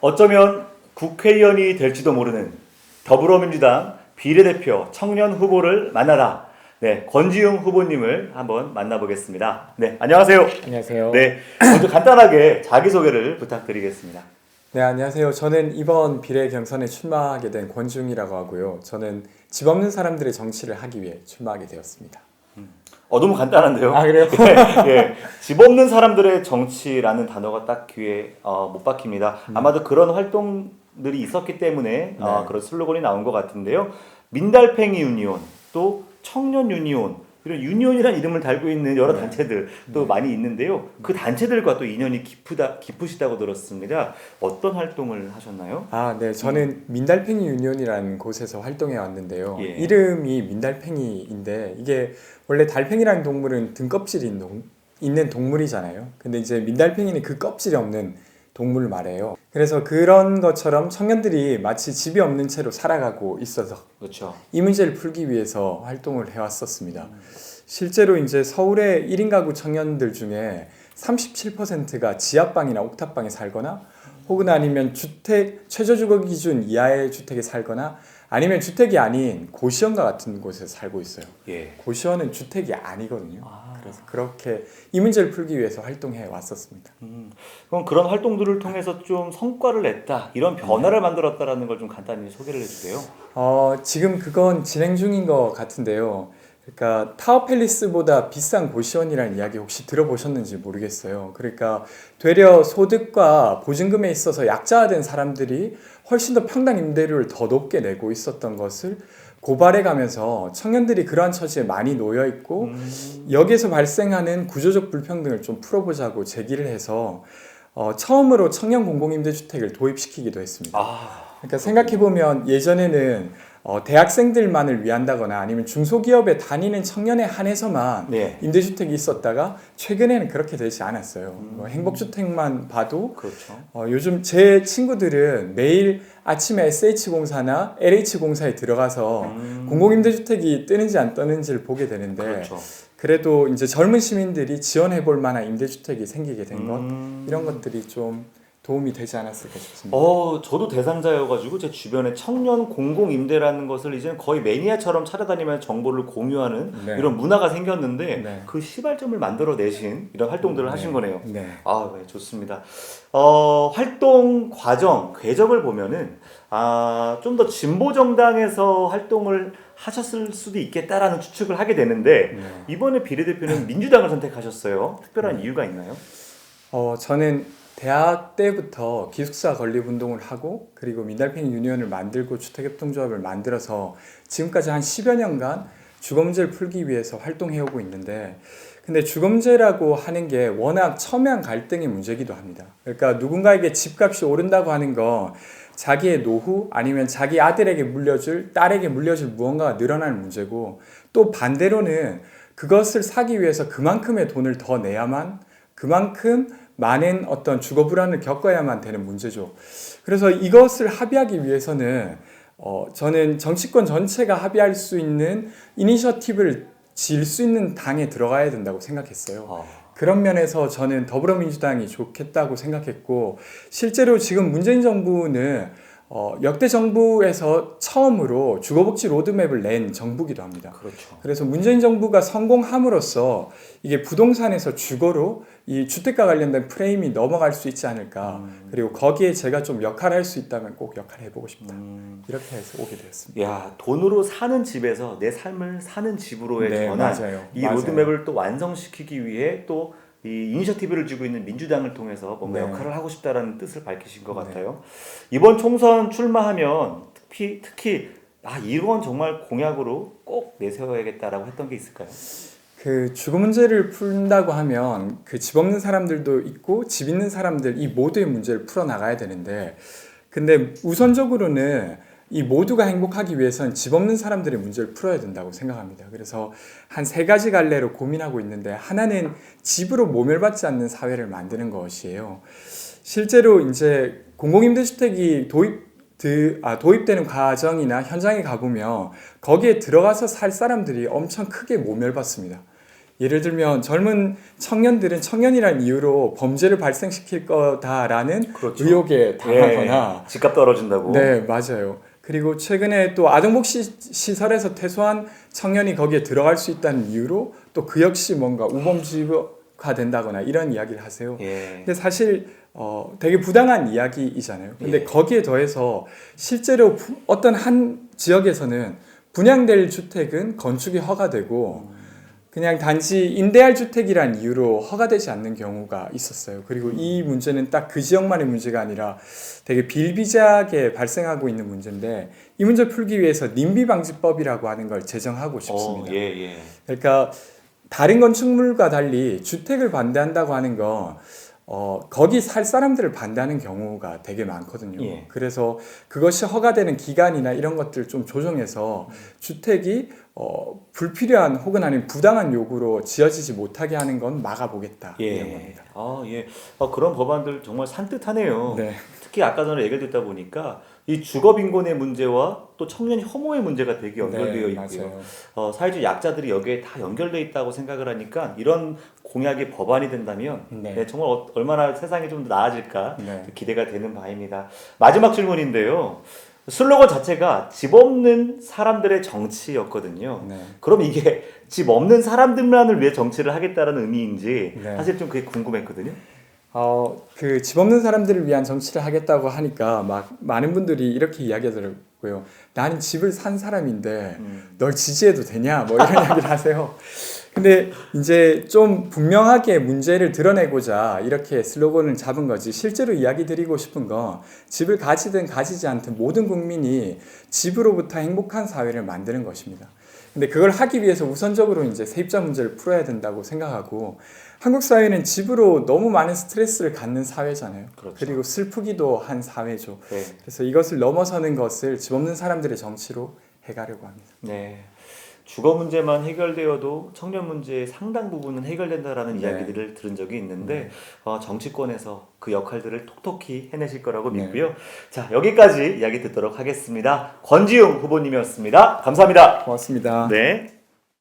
어쩌면 국회의원이 될지도 모르는 더불어민주당 비례대표 청년 후보를 만나라. 네, 권지웅 후보님을 한번 만나보겠습니다. 네, 안녕하세요. 안녕하세요. 네, 먼저 간단하게 자기소개를 부탁드리겠습니다. 네, 안녕하세요. 저는 이번 비례 경선에 출마하게 된 권지웅이라고 하고요. 저는 집 없는 사람들의 정치를 하기 위해 출마하게 되었습니다. 너무 간단한데요? 아, 그래요? 예, 집 없는 사람들의 정치라는 단어가 딱 귀에 못 박힙니다. 아마도 그런 활동들이 있었기 때문에 네. 그런 슬로건이 나온 것 같은데요. 민달팽이 유니온, 또 청년 유니온, 이런 유니온이라는 이름을 달고 있는 여러 네. 단체들 또 많이 있는데요. 그 단체들과 또 인연이 깊으시다고 들었습니다. 어떤 활동을 하셨나요? 아, 네. 저는 민달팽이 유니온이라는 곳에서 활동해 왔는데요. 예. 이름이 민달팽이인데 이게 원래 달팽이라는 동물은 등껍질이 있는 동물이잖아요. 근데 이제 민달팽이는 그 껍질이 없는 동물을 말해요. 그래서 그런 것처럼 청년들이 마치 집이 없는 채로 살아가고 있어서 그렇죠. 이 문제를 풀기 위해서 활동을 해왔었습니다. 실제로 이제 서울의 1인 가구 청년들 중에 37%가 지하방이나 옥탑방에 살거나 혹은 아니면 주택 최저주거 기준 이하의 주택에 살거나 아니면 주택이 아닌 고시원과 같은 곳에 살고 있어요. 예. 고시원은 주택이 아니거든요. 그래서 그렇게 이 문제를 풀기 위해서 활동해 왔었습니다. 그럼 그런 활동들을 통해서 좀 성과를 냈다, 이런 변화를 만들었다라는 걸 좀 간단히 소개를 해주세요. 지금 그건 진행 중인 것 같은데요. 그러니까 타워팰리스보다 비싼 고시원이라는 이야기 혹시 들어보셨는지 모르겠어요. 그러니까 되려 소득과 보증금에 있어서 약자화된 사람들이 훨씬 더 평당 임대료를 더 높게 내고 있었던 것을 고발해 가면서 청년들이 그러한 처지에 많이 놓여 있고 여기에서 발생하는 구조적 불평등을 좀 풀어보자고 제기를 해서 처음으로 청년 공공임대주택을 도입시키기도 했습니다. 그러니까 생각해보면 예전에는 대학생들만을 위한다거나 아니면 중소기업에 다니는 청년에 한해서만 네. 임대주택이 있었다가 최근에는 그렇게 되지 않았어요. 행복주택만 봐도 그렇죠. 요즘 제 친구들은 매일 아침에 SH공사나 LH공사에 들어가서 공공임대주택이 뜨는지 안 뜨는지를 보게 되는데 그렇죠. 그래도 이제 젊은 시민들이 지원해 볼 만한 임대주택이 생기게 된 것 이런 것들이 좀 도움이 되지 않았을까 싶습니다. 저도 대상자여가지고 제 주변에 청년 공공임대라는 것을 이제 거의 매니아처럼 찾아다니면서 정보를 공유하는 네. 이런 문화가 생겼는데 네. 그 시발점을 만들어내신 이런 활동들을 하신 거네요. 네. 네, 좋습니다. 활동 과정, 궤적을 보면은 좀 더 진보 정당에서 활동을 하셨을 수도 있겠다라는 추측을 하게 되는데 이번에 비례대표는 민주당을 선택하셨어요. 특별한 이유가 있나요? 저는 대학 때부터 기숙사 건립 운동을 하고 그리고 민달팽이 유니온을 만들고 주택협동조합을 만들어서 지금까지 한 10여 년간 주거문제를 풀기 위해서 활동해오고 있는데 근데 주거문제라고 하는 게 워낙 첨예한 갈등의 문제이기도 합니다. 그러니까 누군가에게 집값이 오른다고 하는 건 자기의 노후 아니면 자기 아들에게 물려줄 딸에게 물려줄 무언가가 늘어나는 문제고 또 반대로는 그것을 사기 위해서 그만큼의 돈을 더 내야만 그만큼 많은 어떤 주거 불안을 겪어야만 되는 문제죠. 그래서 이것을 합의하기 위해서는 저는 정치권 전체가 합의할 수 있는 이니셔티브를 질 수 있는 당에 들어가야 된다고 생각했어요. 그런 면에서 저는 더불어민주당이 좋겠다고 생각했고 실제로 지금 문재인 정부는 역대 정부에서 처음으로 주거복지 로드맵을 낸 정부기도 합니다. 그렇죠. 그래서 문재인 정부가 성공함으로써 이게 부동산에서 주거로 이 주택과 관련된 프레임이 넘어갈 수 있지 않을까. 그리고 거기에 제가 좀 역할을 할 수 있다면 꼭 역할을 해보고 싶다. 이렇게 해서 오게 되었습니다. 야, 돈으로 사는 집에서 내 삶을 사는 집으로의 네, 전환, 맞아요. 이 맞아요. 로드맵을 또 완성시키기 위해 또 이 이니셔티브를 쥐고 있는 민주당을 통해서 뭔가 네. 역할을 하고 싶다라는 뜻을 밝히신 것 네. 같아요. 이번 총선 출마하면 특히 이건 정말 공약으로 꼭 내세워야겠다라고 했던 게 있을까요? 그 주거 문제를 푼다고 하면 그 집 없는 사람들도 있고 집 있는 사람들 이 모두의 문제를 풀어 나가야 되는데 근데 우선적으로는 이 모두가 행복하기 위해서는 집 없는 사람들의 문제를 풀어야 된다고 생각합니다. 그래서 한 3가지 갈래로 고민하고 있는데 하나는 집으로 모멸받지 않는 사회를 만드는 것이에요. 실제로 이제 공공임대주택이 도입되는 과정이나 현장에 가보면 거기에 들어가서 살 사람들이 엄청 크게 모멸받습니다. 예를 들면 젊은 청년들은 청년이라는 이유로 범죄를 발생시킬 거다라는 그렇죠. 의혹에 당하거나 집값 떨어진다고. 네, 맞아요. 그리고 최근에 또 아동복지 시설에서 퇴소한 청년이 거기에 들어갈 수 있다는 이유로 또 그 역시 뭔가 우범지가 된다거나 이런 이야기를 하세요. 예. 근데 사실 되게 부당한 이야기이잖아요. 근데 예. 거기에 더해서 실제로 어떤 한 지역에서는 분양될 주택은 건축이 허가되고 그냥 단지 임대할 주택이란 이유로 허가되지 않는 경우가 있었어요. 그리고 이 문제는 딱 그 지역만의 문제가 아니라 되게 비일비재하게 발생하고 있는 문제인데 이 문제 풀기 위해서 님비 방지법이라고 하는 걸 제정하고 싶습니다. 예. 그러니까 다른 건축물과 달리 주택을 반대한다고 하는 건 거기 살 사람들을 반대하는 경우가 되게 많거든요. 예. 그래서 그것이 허가되는 기간이나 이런 것들을 좀 조정해서 주택이 불필요한 혹은 아니면 부당한 요구로 지어지지 못하게 하는 건 막아보겠다 이런 겁니다. 예. 그런 법안들 정말 산뜻하네요. 네. 특히 아까 전에 얘기를 듣다 보니까 이 주거 빈곤의 문제와 또 청년 혐오의 문제가 되게 연결되어 네, 있고요. 맞아요. 사회적 약자들이 여기에 다 연결되어 있다고 생각을 하니까 이런 공약이 법안이 된다면 네. 정말 얼마나 세상이 좀 더 나아질까 네. 기대가 되는 바입니다. 마지막 질문인데요. 슬로건 자체가 집 없는 사람들의 정치였거든요. 네. 그럼 이게 집 없는 사람들만을 위해 정치를 하겠다는 의미인지 네. 사실 좀 그게 궁금했거든요. 그 집 없는 사람들을 위한 정치를 하겠다고 하니까 막 많은 분들이 이렇게 이야기하더라고요. 나는 집을 산 사람인데 널 지지해도 되냐? 뭐 이런 이야기를 하세요. 근데 이제 좀 분명하게 문제를 드러내고자 이렇게 슬로건을 잡은 거지 실제로 이야기 드리고 싶은 건 집을 가지든 가지지 않든 모든 국민이 집으로부터 행복한 사회를 만드는 것입니다. 근데 그걸 하기 위해서 우선적으로 이제 세입자 문제를 풀어야 된다고 생각하고 한국 사회는 집으로 너무 많은 스트레스를 갖는 사회잖아요. 그렇죠. 그리고 슬프기도 한 사회죠. 네. 그래서 이것을 넘어서는 것을 집 없는 사람들의 정치로 해가려고 합니다. 네. 주거 문제만 해결되어도 청년 문제의 상당 부분은 해결된다라는 네. 이야기들을 들은 적이 있는데 정치권에서 그 역할들을 톡톡히 해내실 거라고 네. 믿고요. 자, 여기까지 이야기 듣도록 하겠습니다. 권지웅 후보님이었습니다. 감사합니다. 고맙습니다. 네.